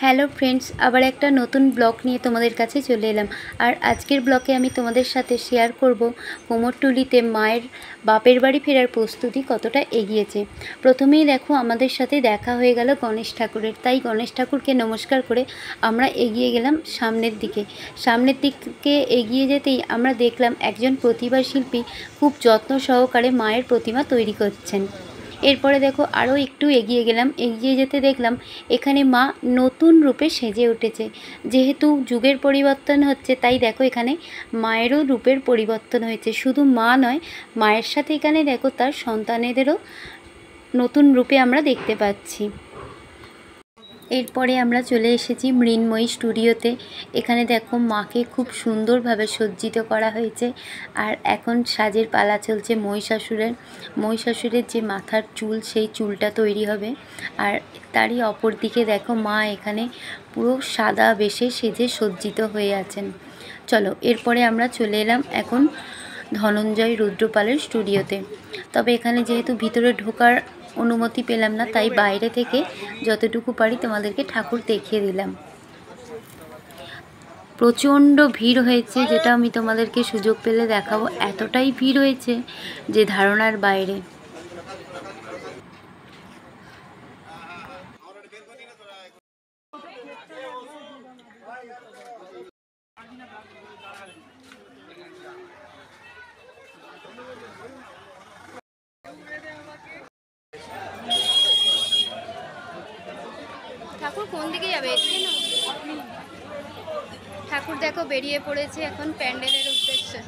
Hello friends, আবার একটা নতুন ব্লগ নিয়ে তোমাদের কাছে চলে এলাম। আর আজকের ব্লগে আমি তোমাদের সাথে শেয়ার করব কুমোরটুলিতে মায়ের বাপের বাড়ি ফেরার প্রস্তুতি কতটা এগিয়েছে। প্রথমেই দেখো আমাদের সাথে দেখা হয়ে গেল গণেশ ঠাকুরের, তাই গণেশ ঠাকুরকে নমস্কার করে আমরা এগিয়ে গেলাম সামনের দিকে এগিয়ে যেতেই আমরা দেখলাম একজন প্রতিভা শিল্পী খুব যত্ন সহকারে মায়ের প্রতিমা তৈরি করছেন। এরপরে দেখো আরও একটু এগিয়ে গেলাম, এগিয়ে যেতে দেখলাম এখানে মা নতুন রূপে সেজে উঠেছে। যেহেতু যুগের পরিবর্তন হচ্ছে, তাই দেখো এখানে মায়েরও রূপের পরিবর্তন হয়েছে। শুধু মা নয়, মায়ের সাথে এখানে দেখো তার সন্তানেদেরও নতুন রূপে আমরা দেখতে পাচ্ছি। এরপরে আমরা চলে এসেছি মৃন্ময়ী স্টুডিওতে। এখানে দেখো মাকে খুব সুন্দরভাবে সজ্জিত করা হয়েছে। আর এখন সাজের পালা চলছে মহিষাসুরের যে মাথার চুল, সেই চুলটা তৈরি হবে। আর তারই অপর দিকে দেখো মা এখানে পুরো সাদা বেশে সেজে সজ্জিত হয়ে আছেন। চলো, এরপরে আমরা চলে এলাম এখন ধনঞ্জয় রুদ্রপালের স্টুডিওতে। তবে এখানে যেহেতু ভিতরে ঢোকার অনুমতি পেলাম না, তাই বাইরে থেকে যতটুকু পারি তোমাদেরকে ঠাকুর দেখিয়ে দিলাম। প্রচণ্ড ভিড় হয়েছে, যেটা আমি তোমাদেরকে সুযোগ পেলে দেখাবো। এতটাই ভিড় হয়েছে যে ধারণার বাইরে। ঠাকুর কোন দিকে যাবে? ঠাকুর দেখো বেরিয়ে পড়েছে এখন প্যান্ডেলের উদ্দেশ্যে।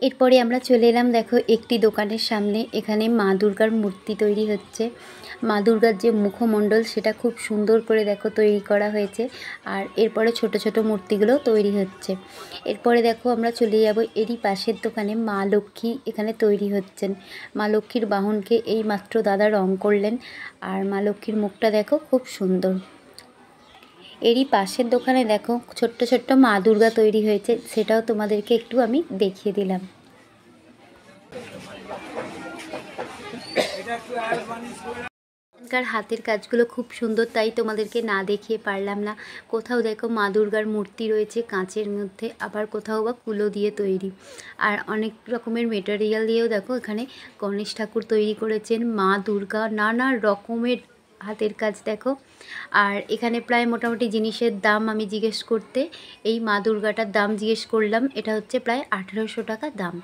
এরপরে আমরা চলে এলাম দেখো একটি দোকানের সামনে। এখানে মা দুর্গার মূর্তি তৈরি হচ্ছে। মা দুর্গার যে মুখমণ্ডল, সেটা খুব সুন্দর করে দেখো তৈরি করা হয়েছে। আর এরপরে ছোট ছোট মূর্তিগুলো তৈরি হচ্ছে। এরপরে দেখো আমরা চলে যাব এরই পাশের দোকানে। মা লক্ষ্মী এখানে তৈরি হচ্ছেন। মা লক্ষ্মীর বাহনকে এই মাত্র দাদা রং করলেন। আর মা লক্ষ্মীর মুখটা দেখো খুব সুন্দর। এরই পাশের দোকানে দেখো ছোট্ট ছোট্ট মা দুর্গা তৈরি হয়েছে, সেটাও তোমাদেরকে একটু আমি দেখিয়ে দিলাম। এখানকার হাতের কাজগুলো খুব সুন্দর, তাই তোমাদেরকে না দেখিয়ে পারলাম না। কোথাও দেখো মা দুর্গার মূর্তি রয়েছে কাঁচের মধ্যে, আবার কোথাও বা কুলো দিয়ে তৈরি। আর অনেক রকমের মেটেরিয়াল দিয়েও দেখো এখানে গণেশ ঠাকুর তৈরি করেছেন। মা দুর্গা নানা রকমের হাতের কাজ দেখো। আর এখানে প্রায় মোটামুটি জিনিসের দাম আমি জিজ্ঞেস করতে এই মা দুর্গাটার দাম জিজ্ঞেস করলাম। এটা হচ্ছে প্রায় 1800 টাকা দাম,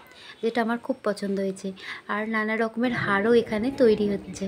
যেটা আমার খুব পছন্দ হয়েছে। আর নানা রকমের হারও এখানে তৈরি হচ্ছে।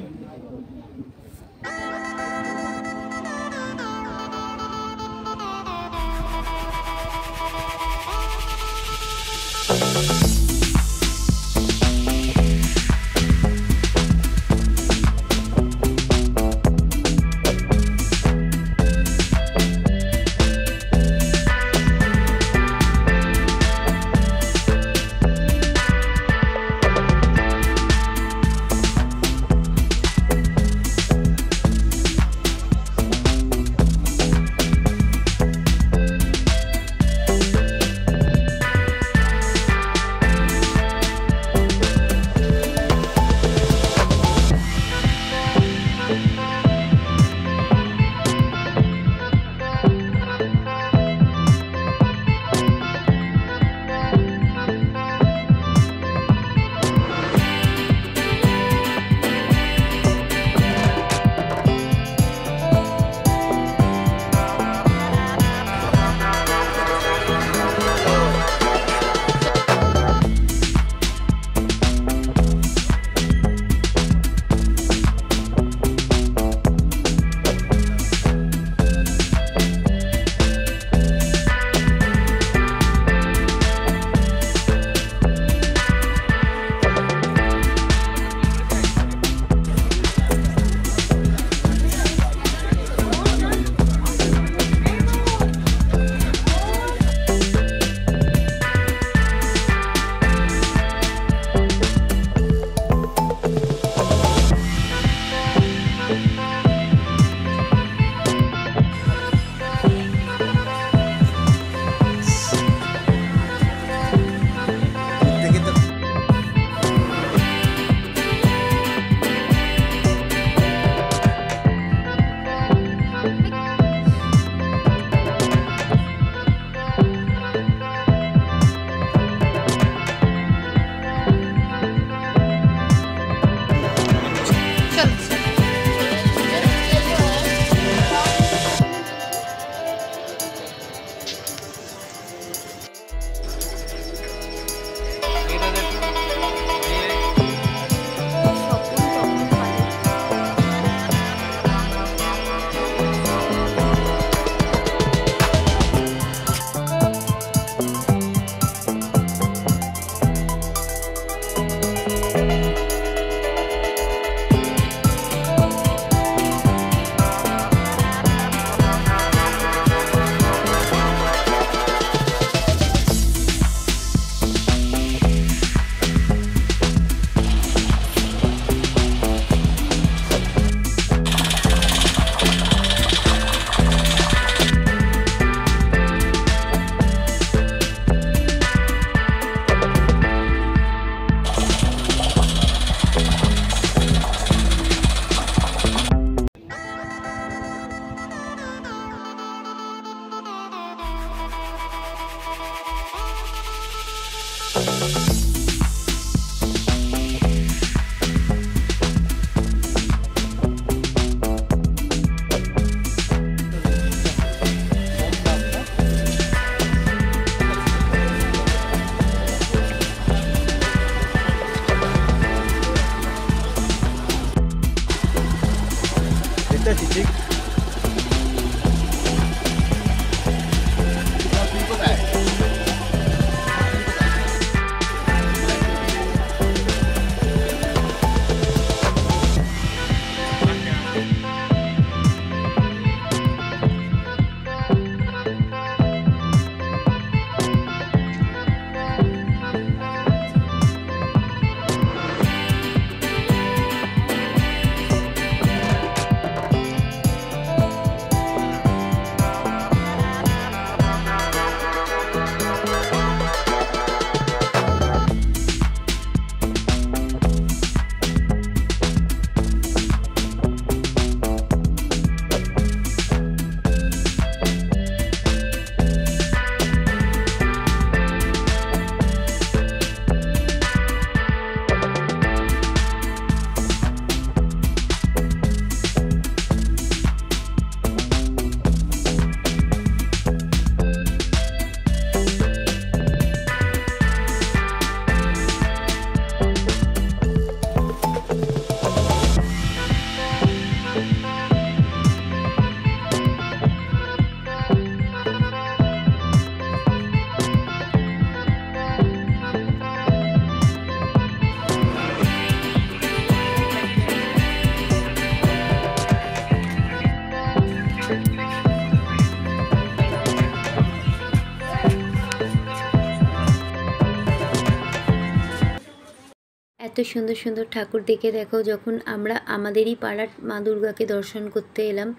এত সুন্দর সুন্দর ঠাকুর দেখে দেখো, যখন আমরা আমাদেরই পাড়ার মা দুর্গাকে দর্শন করতে এলাম,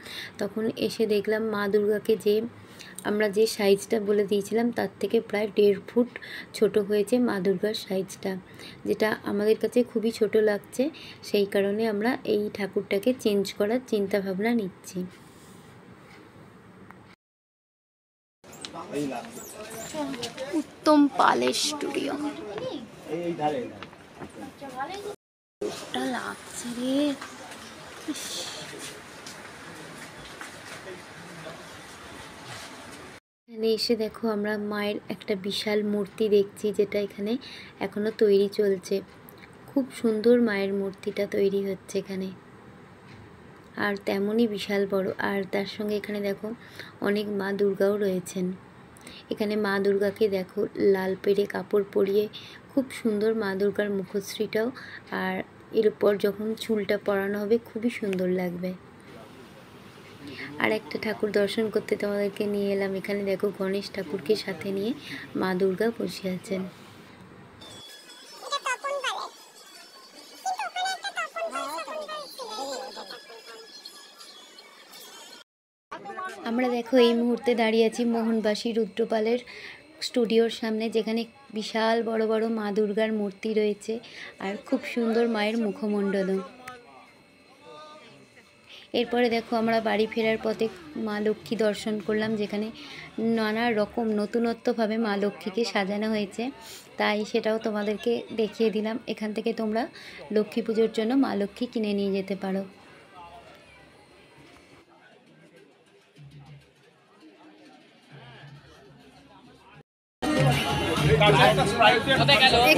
তখন এসে দেখলাম মা দুর্গাকে আমরা যে সাইজটা বলে দিয়েছিলাম তার থেকে প্রায় 1.5 ফুট ছোট হয়েছে মা দুর্গার সাইজটা, যেটা আমাদের কাছে খুবই ছোট লাগছে। সেই কারণে আমরা এই ঠাকুরটাকে চেঞ্জ করার চিন্তা ভাবনা নিচ্ছি। উত্তম পালের স্টুডিও লাগছে রে। এখানে এসে দেখো আমরা মায়ের একটা বিশাল মূর্তি দেখছি, যেটা এখানে এখনো তৈরি চলছে। খুব সুন্দর মায়ের মূর্তিটা তৈরি হচ্ছে এখানে, আর তেমনই বিশাল বড়। আর তার সঙ্গে এখানে দেখো অনেক মা দুর্গাও রয়েছেন। এখানে মা দুর্গাকে দেখো লাল পেড়ে কাপড় পরিয়ে খুব সুন্দর মা দুর্গার মুখশ্রীটাও, আর এর উপর যখন চুলটা পরানো হবে খুবই সুন্দর লাগবে। আর একটা ঠাকুর দর্শন করতে তোমাদেরকে নিয়ে এলাম। এখানে দেখো গণেশ ঠাকুরকে সাথে নিয়ে মা দুর্গা বসে আছেন। আমরা দেখো এই মুহূর্তে দাঁড়িয়ে আছি মোহনবাসী রুদ্রপালের স্টুডিওর সামনে, যেখানে বিশাল বড় বড় মা দুর্গার মূর্তি রয়েছে আর খুব সুন্দর মায়ের মুখমণ্ডলও। এরপরে দেখো আমরা বাড়ি ফেরার পথে মা লক্ষ্মী দর্শন করলাম, যেখানে নানা রকম নতুনত্বভাবে মা লক্ষ্মীকে সাজানো হয়েছে, তাই সেটাও তোমাদেরকে দেখিয়ে দিলাম। এখান থেকে তোমরা লক্ষ্মী পুজোর জন্য মা লক্ষ্মী কিনে নিয়ে যেতে পারো।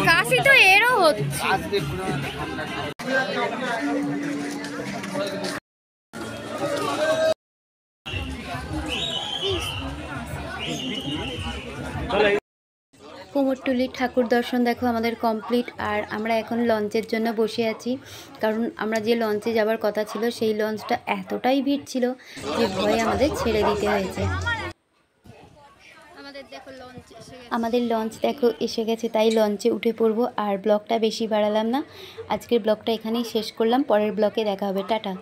কাশি তো এরও হচ্ছে। কুমোরটুলির ঠাকুর দর্শন দেখো আমাদের কমপ্লিট, আর আমরা এখন লঞ্চের জন্য বসে আছি। কারণ আমরা যে লঞ্চে যাওয়ার কথা ছিল সেই লঞ্চটা এতটাই ভিড় ছিল যে ভয়ে আমাদের ছেড়ে দিতে হয়েছে। আমাদের লঞ্চ দেখো এসে গেছে, তাই লঞ্চে উঠে পড়বো। আর ব্লগটা বেশি বাড়ালাম না, আজকের ব্লগটা এখানেই শেষ করলাম। পরের ব্লগে দেখা হবে, টাটা।